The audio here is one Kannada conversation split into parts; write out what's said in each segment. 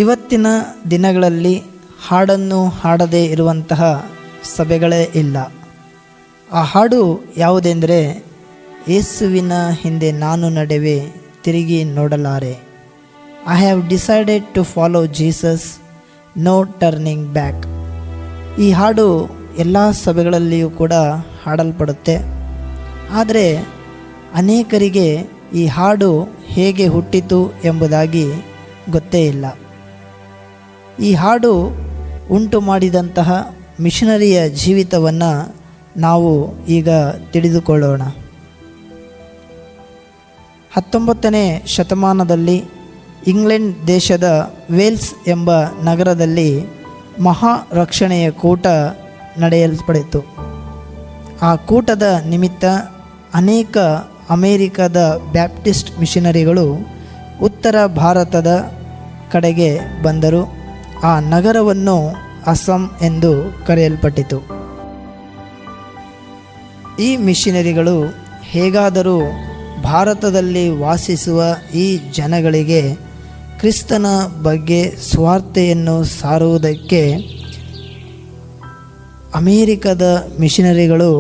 ಇವತ್ತಿನ ದಿನಗಳಲ್ಲಿ ಹಾಡನ್ನು ಹಾಡದೇ ಇರುವಂತಹ ಸಭೆಗಳೇ ಇಲ್ಲ. ಆ ಹಾಡು ಯಾವುದೆಂದರೆ, ಯೇಸುವಿನ ಹಿಂದೆ ನಾನು ನಡೆವೆ, ತಿರುಗಿ ನೋಡಲಾರೆ. I have decided to follow Jesus, no turning back. ಈ ಹಾಡು ಎಲ್ಲ ಸಭೆಗಳಲ್ಲಿಯೂ ಕೂಡ ಹಾಡಲ್ಪಡುತ್ತೆ. ಆದರೆ ಅನೇಕರಿಗೆ ಈ ಹಾಡು ಹೇಗೆ ಹುಟ್ಟಿತು ಎಂಬುದಾಗಿ ಗೊತ್ತೇ ಇಲ್ಲ. ಈ ಹಾಡು ಉಂಟು ಮಾಡಿದಂತಹ ಮಿಷನರಿಯ ಜೀವಿತವನ್ನು ನಾವು ಈಗ ತಿಳಿದುಕೊಳ್ಳೋಣ. 19ನೇ ಶತಮಾನದಲ್ಲಿ ಇಂಗ್ಲೆಂಡ್ ದೇಶದ ವೇಲ್ಸ್ ಎಂಬ ನಗರದಲ್ಲಿ ಮಹಾ ರಕ್ಷಣೆಯ ಕೂಟ ನಡೆಯಲ್ಪಡಿತು. ಆ ಕೂಟದ ನಿಮಿತ್ತ ಅನೇಕ ಅಮೇರಿಕದ ಬ್ಯಾಪ್ಟಿಸ್ಟ್ ಮಿಷನರಿಗಳು ಉತ್ತರ ಭಾರತದ ಕಡೆಗೆ ಬಂದರು. ಆ ನಗರವನ್ನು ಅಸ್ಸಾಂ ಎಂದು ಕರೆಯಲ್ಪಟ್ಟಿತು. ಈ ಮಿಷನರಿಗಳು ಹೇಗಾದರೂ ಭಾರತದಲ್ಲಿ ವಾಸಿಸುವ ಈ ಜನಗಳಿಗೆ ಕ್ರಿಸ್ತನ ಬಗ್ಗೆ ಸುವಾರ್ತೆಯನ್ನು ಸಾರುವುದಕ್ಕೆ ಅಮೇರಿಕದ ಮಿಷನರಿಗಳು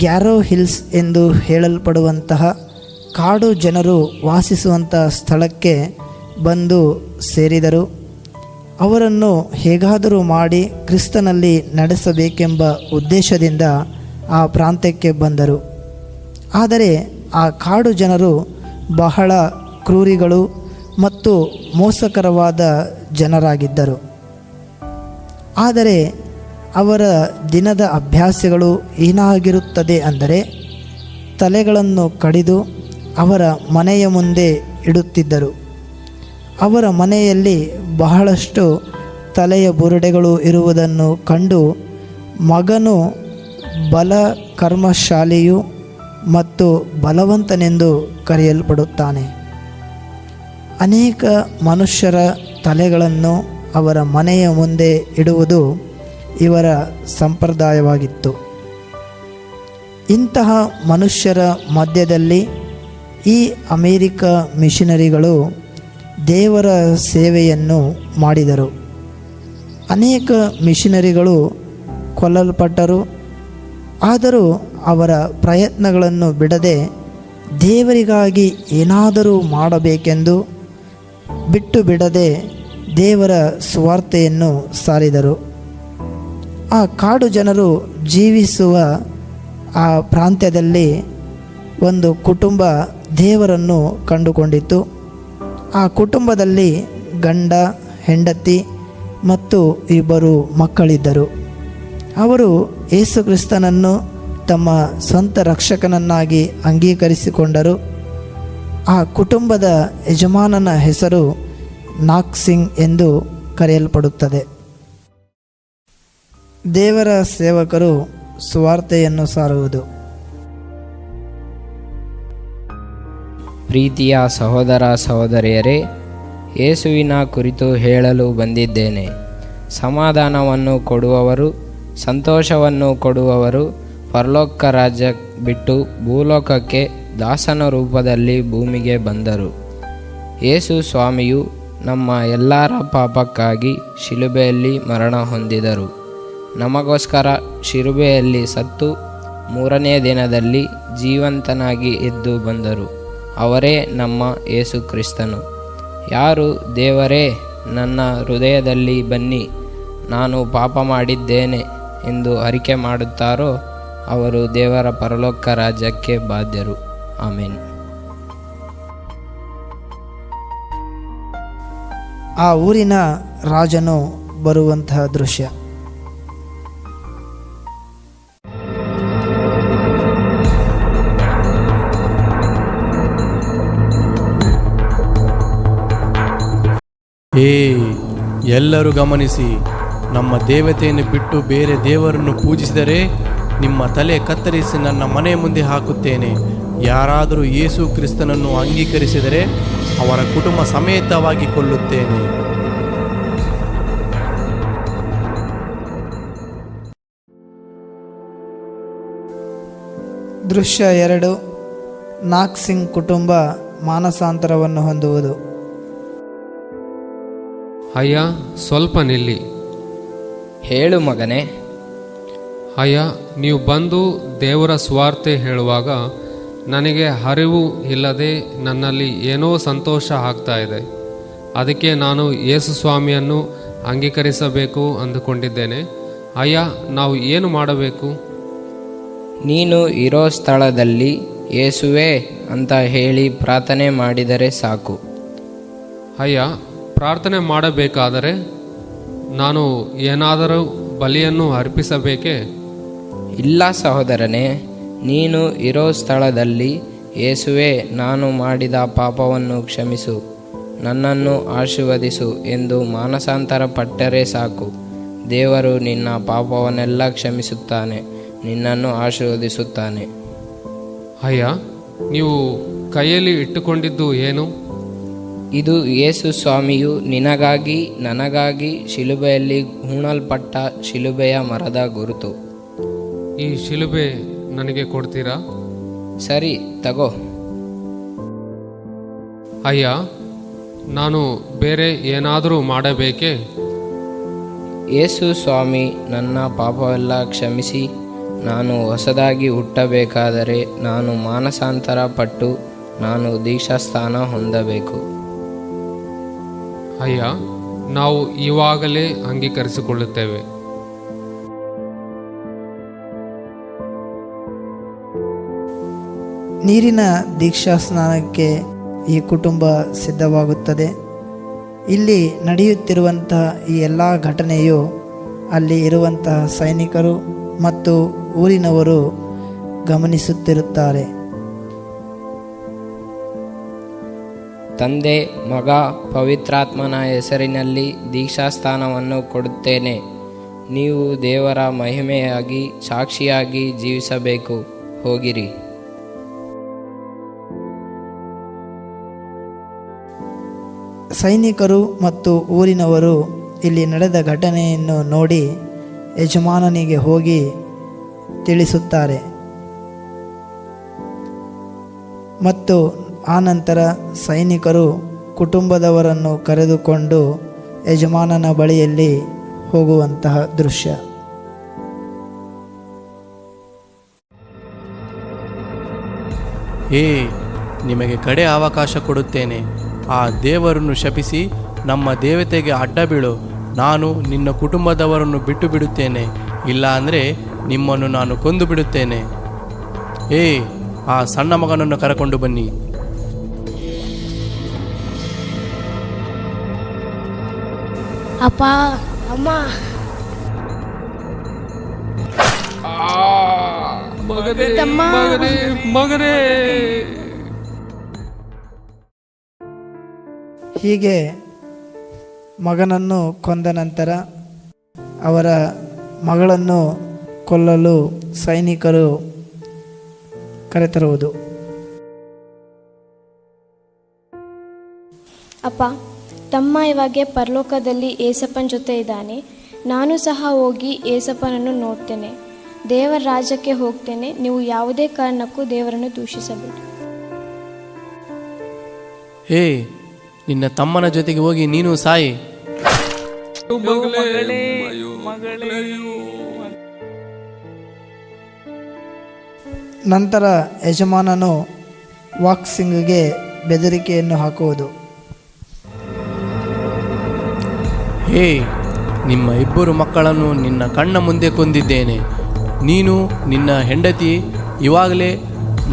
ಗ್ಯಾರೋ ಹಿಲ್ಸ್ ಎಂದು ಹೇಳಲ್ಪಡುವಂತಹ ಕಾಡು ಜನರು ವಾಸಿಸುವಂಥ ಸ್ಥಳಕ್ಕೆ ಬಂದು ಸೇರಿದರು. ಅವರನ್ನು ಹೇಗಾದರೂ ಮಾಡಿ ಕ್ರಿಸ್ತನಲ್ಲಿ ನಡೆಸಬೇಕೆಂಬ ಉದ್ದೇಶದಿಂದ ಆ ಪ್ರಾಂತ್ಯಕ್ಕೆ ಬಂದರು. ಆದರೆ ಆ ಕಾಡು ಜನರು ಬಹಳ ಕ್ರೂರಿಗಳು ಮತ್ತು ಮೋಸಕರವಾದ ಜನರಾಗಿದ್ದರು. ಆದರೆ ಅವರ ದಿನದ ಅಭ್ಯಾಸಗಳು ಏನಾಗಿರುತ್ತದೆ ಅಂದರೆ, ತಲೆಗಳನ್ನು ಕಡಿದು ಅವರ ಮನೆಯ ಮುಂದೆ ಇಡುತ್ತಿದ್ದರು. ಅವರ ಮನೆಯಲ್ಲಿ ಬಹಳಷ್ಟು ತಲೆಯ ಬುರುಡೆಗಳು ಇರುವುದನ್ನು ಕಂಡು ಮಗನು ಬಲ ಕರ್ಮಶಾಲಿಯು ಮತ್ತು ಬಲವಂತನೆಂದು ಕರೆಯಲ್ಪಡುತ್ತಾನೆ. ಅನೇಕ ಮನುಷ್ಯರ ತಲೆಗಳನ್ನು ಅವರ ಮನೆಯ ಮುಂದೆ ಇಡುವುದು ಇವರ ಸಂಪ್ರದಾಯವಾಗಿತ್ತು. ಇಂತಹ ಮನುಷ್ಯರ ಮಧ್ಯದಲ್ಲಿ ಈ ಅಮೇರಿಕ ಮಿಷನರಿಗಳು ದೇವರ ಸೇವೆಯನ್ನು ಮಾಡಿದರು. ಅನೇಕ ಮಿಷನರಿಗಳು ಕೊಲ್ಲಲ್ಪಟ್ಟರು. ಆದರೂ ಅವರ ಪ್ರಯತ್ನಗಳನ್ನು ಬಿಡದೆ ದೇವರಿಗಾಗಿ ಏನಾದರೂ ಮಾಡಬೇಕೆಂದು ಬಿಟ್ಟು ಬಿಡದೆ ದೇವರ ಸುವಾರ್ತೆಯನ್ನು ಸಾರಿದರು. ಆ ಕಾಡು ಜನರು ಜೀವಿಸುವ ಆ ಪ್ರಾಂತ್ಯದಲ್ಲಿ ಒಂದು ಕುಟುಂಬ ದೇವರನ್ನು ಕಂಡುಕೊಂಡಿತು. ಆ ಕುಟುಂಬದಲ್ಲಿ ಗಂಡ, ಹೆಂಡತಿ ಮತ್ತು 2 ಮಕ್ಕಳಿದ್ದರು. ಅವರು ಯೇಸು ಕ್ರಿಸ್ತನನ್ನು ತಮ್ಮ ಸ್ವಂತ ರಕ್ಷಕನನ್ನಾಗಿ ಅಂಗೀಕರಿಸಿಕೊಂಡರು. ಆ ಕುಟುಂಬದ ಯಜಮಾನನ ಹೆಸರು ನಾಕ್ ಸಿಂಗ್ ಎಂದು ಕರೆಯಲ್ಪಡುತ್ತದೆ. ದೇವರ ಸೇವಕರು ಸುವಾರ್ತೆಯನ್ನು ಸಾರುವುದು. ಪ್ರೀತಿಯ ಸಹೋದರ ಸಹೋದರಿಯರೇ, ಯೇಸುವಿನ ಕುರಿತು ಹೇಳಲು ಬಂದಿದ್ದೇನೆ. ಸಮಾಧಾನವನ್ನು ಕೊಡುವವರು, ಸಂತೋಷವನ್ನು ಕೊಡುವವರು ಪರಲೋಕ ರಾಜ್ಯ ಬಿಟ್ಟು ಭೂಲೋಕಕ್ಕೆ ದಾಸನ ರೂಪದಲ್ಲಿ ಭೂಮಿಗೆ ಬಂದರು. ಯೇಸು ಸ್ವಾಮಿಯು ನಮ್ಮ ಎಲ್ಲರ ಪಾಪಕ್ಕಾಗಿ ಶಿಲುಬೆಯಲ್ಲಿ ಮರಣ ಹೊಂದಿದರು. ನಮಗೋಸ್ಕರ ಶಿಲುಬೆಯಲ್ಲಿ ಸತ್ತು 3ನೇ ದಿನದಲ್ಲಿ ಜೀವಂತನಾಗಿ ಎದ್ದು ಬಂದರು. ಅವರೇ ನಮ್ಮ ಯೇಸು ಕ್ರಿಸ್ತನು. ಯಾರು ದೇವರೇ, ನನ್ನ ಹೃದಯದಲ್ಲಿ ಬನ್ನಿ, ನಾನು ಪಾಪ ಮಾಡಿದ್ದೇನೆ ಎಂದು ಅರಿಕೆ ಮಾಡುತ್ತಾರೋ ಅವರು ದೇವರ ಪರಲೋಕ ರಾಜ್ಯಕ್ಕೆ ಬಾಧ್ಯರು. ಆಮೆನ್. ಆ ಊರಿನ ರಾಜನು ಬರುವಂತಹ ದೃಶ್ಯ. ಎಲ್ಲರೂ ಗಮನಿಸಿ, ನಮ್ಮ ದೇವತೆಯನ್ನು ಬಿಟ್ಟು ಬೇರೆ ದೇವರನ್ನು ಪೂಜಿಸಿದರೆ ನಿಮ್ಮ ತಲೆ ಕತ್ತರಿಸಿ ನನ್ನ ಮನೆ ಮುಂದೆ ಹಾಕುತ್ತೇನೆ. ಯಾರಾದರೂ ಯೇಸು ಕ್ರಿಸ್ತನನ್ನು ಅಂಗೀಕರಿಸಿದರೆ ಅವರ ಕುಟುಂಬ ಸಮೇತವಾಗಿ ಕೊಲ್ಲುತ್ತೇನೆ. ದೃಶ್ಯ 2. ನಾಕ್ ಸಿಂಗ್ ಕುಟುಂಬ ಮಾನಸಾಂತರವನ್ನು ಹೊಂದುವುದು. ಅಯ್ಯ, ಸ್ವಲ್ಪ ನಿಲ್ಲಿ. ಹೇಳು ಮಗನೇ. ಅಯ್ಯ, ನೀವು ಬಂದು ದೇವರ ಸ್ವಾರ್ಥ ಹೇಳುವಾಗ ನನಗೆ ಅರಿವು ಇಲ್ಲದೆ ನನ್ನಲ್ಲಿ ಏನೋ ಸಂತೋಷ ಆಗ್ತಾ ಇದೆ. ಅದಕ್ಕೆ ನಾನು ಯೇಸು ಸ್ವಾಮಿಯನ್ನು ಅಂಗೀಕರಿಸಬೇಕು ಅಂದುಕೊಂಡಿದ್ದೇನೆ. ಅಯ್ಯ, ನಾವು ಏನು ಮಾಡಬೇಕು? ನೀನು ಇರೋ ಸ್ಥಳದಲ್ಲಿ ಯೇಸುವೇ ಅಂತ ಹೇಳಿ ಪ್ರಾರ್ಥನೆ ಮಾಡಿದರೆ ಸಾಕು. ಅಯ್ಯ, ಪ್ರಾರ್ಥನೆ ಮಾಡಬೇಕಾದರೆ ನಾನು ಏನಾದರೂ ಬಲಿಯನ್ನು ಅರ್ಪಿಸಬೇಕೇ? ಇಲ್ಲ ಸಹೋದರನೇ, ನೀನು ಇರೋ ಸ್ಥಳದಲ್ಲಿ ಯೇಸುವೇ, ನಾನು ಮಾಡಿದ ಪಾಪವನ್ನು ಕ್ಷಮಿಸು, ನನ್ನನ್ನು ಆಶೀರ್ವದಿಸು ಎಂದು ಮಾನಸಾಂತರ ಪಟ್ಟರೆ ಸಾಕು. ದೇವರು ನಿನ್ನ ಪಾಪವನ್ನೆಲ್ಲ ಕ್ಷಮಿಸುತ್ತಾನೆ, ನಿನ್ನನ್ನು ಆಶೀರ್ವದಿಸುತ್ತಾನೆ. ಅಯ್ಯ, ನೀವು ಕೈಯಲ್ಲಿ ಇಟ್ಟುಕೊಂಡಿದ್ದು ಏನು? ಇದು ಯೇಸು ಸ್ವಾಮಿಯು ನಿನಗಾಗಿ ನನಗಾಗಿ ಶಿಲುಬೆಯಲ್ಲಿ ಹೂಣಲ್ಪಟ್ಟ ಶಿಲುಬೆಯ ಮರದ ಗುರುತು. ಈ ಶಿಲುಬೆ ನನಗೆ ಕೊಡ್ತೀರಾ? ಸರಿ, ತಗೋ. ಅಯ್ಯ, ನಾನು ಬೇರೆ ಏನಾದರೂ ಮಾಡಬೇಕೇ? ಯೇಸು ಸ್ವಾಮಿ ನನ್ನ ಪಾಪವೆಲ್ಲ ಕ್ಷಮಿಸಿ ನಾನು ಹೊಸದಾಗಿ ಹುಟ್ಟಬೇಕಾದರೆ ನಾನು ಮಾನಸಾಂತರ ಪಟ್ಟು ನಾನು ದೀಕ್ಷಾಸ್ಥಾನ ಹೊಂದಬೇಕು. ಅಯ್ಯ, ನಾವು ಇವಾಗಲೇ ಅಂಗೀಕರಿಸಿಕೊಳ್ಳುತ್ತೇವೆ. ನೀರಿನ ದೀಕ್ಷಾ ಸ್ನಾನಕ್ಕೆ ಈ ಕುಟುಂಬ ಸಿದ್ಧವಾಗುತ್ತದೆ. ಇಲ್ಲಿ ನಡೆಯುತ್ತಿರುವಂತಹ ಈ ಎಲ್ಲ ಘಟನೆಯು ಅಲ್ಲಿ ಇರುವಂತಹ ಸೈನಿಕರು ಮತ್ತು ಊರಿನವರು ಗಮನಿಸುತ್ತಿರುತ್ತಾರೆ. ತಂದೆ, ಮಗ, ಪವಿತ್ರಾತ್ಮನ ಹೆಸರಿನಲ್ಲಿ ದೀಕ್ಷಾಸ್ಥಾನವನ್ನು ಕೊಡುತ್ತೇನೆ. ನೀವು ದೇವರ ಮಹಿಮೆಯಾಗಿ ಸಾಕ್ಷಿಯಾಗಿ ಜೀವಿಸಬೇಕು. ಹೋಗಿರಿ. ಸೈನಿಕರು ಮತ್ತು ಊರಿನವರು ಇಲ್ಲಿ ನಡೆದ ಘಟನೆಯನ್ನು ನೋಡಿ ಯಜಮಾನನಿಗೆ ಹೋಗಿ ತಿಳಿಸುತ್ತಾರೆ. ಮತ್ತು ಆನಂತರ ಸೈನಿಕರು ಕುಟುಂಬದವರನ್ನು ಕರೆದುಕೊಂಡು ಯಜಮಾನನ ಬಳಿಯಲ್ಲಿ ಹೋಗುವಂತಹ ದೃಶ್ಯ. ನಿಮಗೆ ಕಡೆ ಅವಕಾಶ ಕೊಡುತ್ತೇನೆ. ಆ ದೇವರನ್ನು ಶಪಿಸಿ ನಮ್ಮ ದೇವತೆಗೆ ಅಡ್ಡ ಬೀಳು. ನಾನು ನಿನ್ನ ಕುಟುಂಬದವರನ್ನು ಬಿಟ್ಟು ಬಿಡುತ್ತೇನೆ, ಇಲ್ಲ ಅಂದರೆ ನಿಮ್ಮನ್ನು ನಾನು ಕೊಂದು ಬಿಡುತ್ತೇನೆ. ಆ ಸಣ್ಣ ಮಗನನ್ನು ಕರಕೊಂಡು ಬನ್ನಿ. ಅಪ್ಪ, ಅಮ್ಮ, ಮಗನೇ. ಹೀಗೆ ಮಗನನ್ನು ಕೊಂದ ನಂತರ ಅವರ ಮಗಳನ್ನು ಕೊಲ್ಲಲು ಸೈನಿಕರು ಕರೆತರುವುದು. ಅಪ್ಪ, ತಮ್ಮ ಇವಾಗೆ ಪರಲೋಕದಲ್ಲಿ ಏಸಪ್ಪನ ಜೊತೆ ಇದ್ದಾನೆ. ನಾನು ಸಹ ಹೋಗಿ ಏಸಪ್ಪನನ್ನು ನೋಡ್ತೇನೆ. ದೇವರ ರಾಜ್ಯಕ್ಕೆ ಹೋಗ್ತೇನೆ. ನೀವು ಯಾವುದೇ ಕಾರಣಕ್ಕೂ ದೇವರನ್ನು ದೂಷಿಸಬೇಡಿ. ನಿನ್ನ ತಮ್ಮನ ಜೊತೆಗೆ ಹೋಗಿ ನೀನು ಸಾಯಿ. ನಂತರ ಯಜಮಾನನು ವಾಕ್ಸಿಂಗ್ಗೆ ಬೆದರಿಕೆಯನ್ನು ಹಾಕುವುದು. ನಿಮ್ಮ ಇಬ್ಬರು ಮಕ್ಕಳನ್ನು ನಿನ್ನ ಕಣ್ಣ ಮುಂದೆ ಕೊಂದಿದ್ದೇನೆ. ನೀನು ನಿನ್ನ ಹೆಂಡತಿ ಇವಾಗಲೇ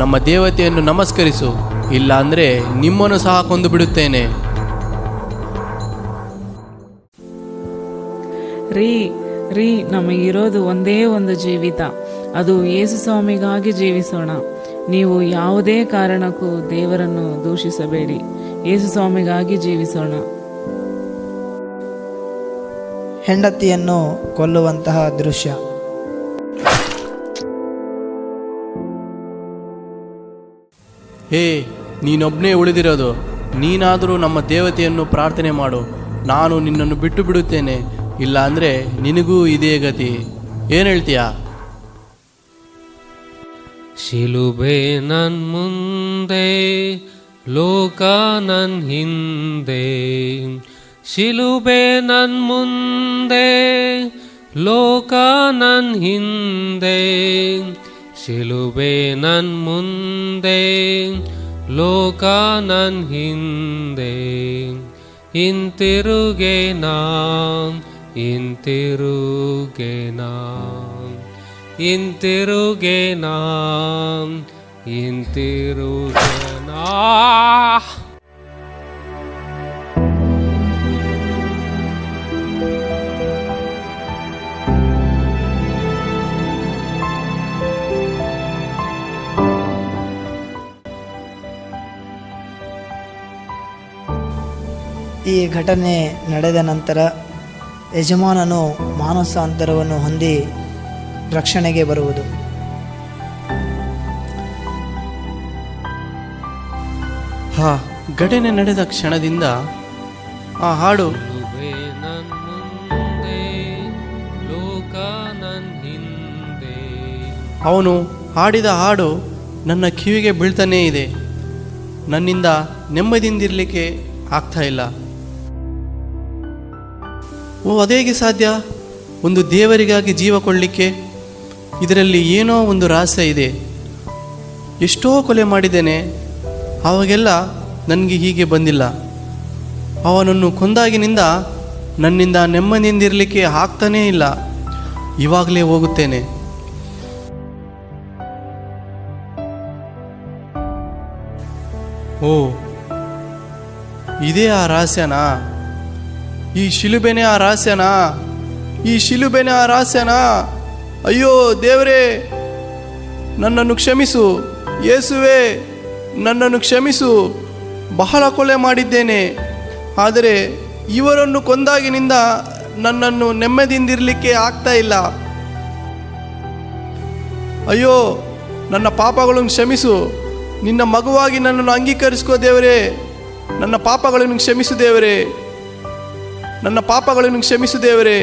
ನಮ್ಮ ದೇವತೆಯನ್ನು ನಮಸ್ಕರಿಸು, ಇಲ್ಲ ಅಂದರೆ ನಿಮ್ಮನ್ನು ಸಹ ಕೊಂದು ಬಿಡುತ್ತೇನೆ. ರೀ ನಮಗಿರೋದು ಒಂದೇ ಒಂದು ಜೀವಿತ, ಅದು ಯೇಸು ಸ್ವಾಮಿಗಾಗಿ ಜೀವಿಸೋಣ. ನೀವು ಯಾವುದೇ ಕಾರಣಕ್ಕೂ ದೇವರನ್ನು ದೂಷಿಸಬೇಡಿ. ಯೇಸು ಸ್ವಾಮಿಗಾಗಿ ಜೀವಿಸೋಣ. ಹೆಂಡತಿಯನ್ನು ಕೊಲ್ಲುವಂತಹ ದೃಶ್ಯ. ನೀನೊಬ್ಬನೇ ಉಳಿದಿರೋದು. ನೀನಾದರೂ ನಮ್ಮ ದೇವತೆಯನ್ನು ಪ್ರಾರ್ಥನೆ ಮಾಡು. ನಾನು ನಿನ್ನನ್ನು ಬಿಟ್ಟು ಬಿಡುತ್ತೇನೆ, ಇಲ್ಲ ಅಂದರೆ ನಿನಗೂ ಇದೇ ಗತಿ. ಏನು ಹೇಳ್ತೀಯಾ? ಶಿಲುಬೆ ನನ್ ಮುಂದೆ, ಲೋಕ ನನ್ ಹಿಂದೆ, ಶಿಲುಬೆ ನನ್ ಮುಂದೆ ಲೋಕ ನನ್ ಹಿಂದೆ, ಶಿಲುಬೆ ನನ್ ಮುಂದೆ ಲೋಕ ನನ್ ಹಿಂದೆ, ಹಿಂತಿರುಗೆ ನಾನ್ ಹಿಂತಿರುಗೆ ನಾನ್ ಹಿಂತಿರುಗೆ ನಾನ್ ಹಿಂತಿರುಗೆ ನಾ. ಈ ಘಟನೆ ನಡೆದ ನಂತರ ಯಜಮಾನನು ಮಾನಸಾಂತರವನ್ನು ಹೊಂದಿ ರಕ್ಷಣೆಗೆ ಬರುವುದು. ಘಟನೆ ನಡೆದ ಕ್ಷಣದಿಂದ ಆ ಹಾಡು ಶಿಲುಬೆ ನನ್ ಮುಂದೆ ಲೋಕ ನನ್ ಹಿಂದೆ, ಅವನು ಹಾಡಿದ ಹಾಡು ನನ್ನ ಕಿವಿಗೆ ಬೀಳ್ತಾನೇ ಇದೆ. ನನ್ನಿಂದ ನೆಮ್ಮದಿಯಿಂದಿರಲಿಕ್ಕೆ ಆಗ್ತಾ ಇಲ್ಲ. ಅದೇಗೆ ಸಾಧ್ಯ? ಒಂದು ದೇವರಿಗಾಗಿ ಜೀವ ಕೊಡಲಿಕ್ಕೆ ಇದರಲ್ಲಿ ಏನೋ ಒಂದು ರಹಸ್ಯ ಇದೆ. ಎಷ್ಟೋ ಕೊಲೆ ಮಾಡಿದ್ದೇನೆ, ಅವಾಗೆಲ್ಲ ನನಗೆ ಹೀಗೆ ಬಂದಿಲ್ಲ. ಅವನನ್ನು ಕೊಂದಾಗಿನಿಂದ ನನ್ನಿಂದ ನೆಮ್ಮದಿಯಿಂದಿರಲಿಕ್ಕೆ ಆಗ್ತಾನೇ ಇಲ್ಲ. ಇವಾಗಲೇ ಹೋಗುತ್ತೇನೆ. ಓ, ಇದೇ ಆ ರಹಸ್ಯನಾ? ಈ ಶಿಲುಬೆನೇ ಆ ರಹಸ್ಯನಾ? ಈ ಶಿಲುಬೆನೇ ಆ ರಹಸ್ಯನಾ? ಅಯ್ಯೋ ದೇವರೇ, ನನ್ನನ್ನು ಕ್ಷಮಿಸು. ಯೇಸುವೇ, ನನ್ನನ್ನು ಕ್ಷಮಿಸು. ಬಹಳ ಕೊಲೆ ಮಾಡಿದ್ದೇನೆ, ಆದರೆ ಇವರನ್ನು ಕೊಂದಾಗಿನಿಂದ ನನ್ನನ್ನು ನೆಮ್ಮದಿಯಿಂದಿರಲಿಕ್ಕೆ ಆಗ್ತಾ ಇಲ್ಲ. ಅಯ್ಯೋ, ನನ್ನ ಪಾಪಗಳನ್ನು ಕ್ಷಮಿಸು. ನಿನ್ನ ಮಗುವಾಗಿ ನನ್ನನ್ನು ಅಂಗೀಕರಿಸ್ಕೋ ದೇವರೇ. ನನ್ನ ಪಾಪಗಳನ್ನು ಕ್ಷಮಿಸು ದೇವರೇ. ನನ್ನ ಪಾಪಗಳನ್ನು ಕ್ಷಮಿಸು ದೇವರೇ.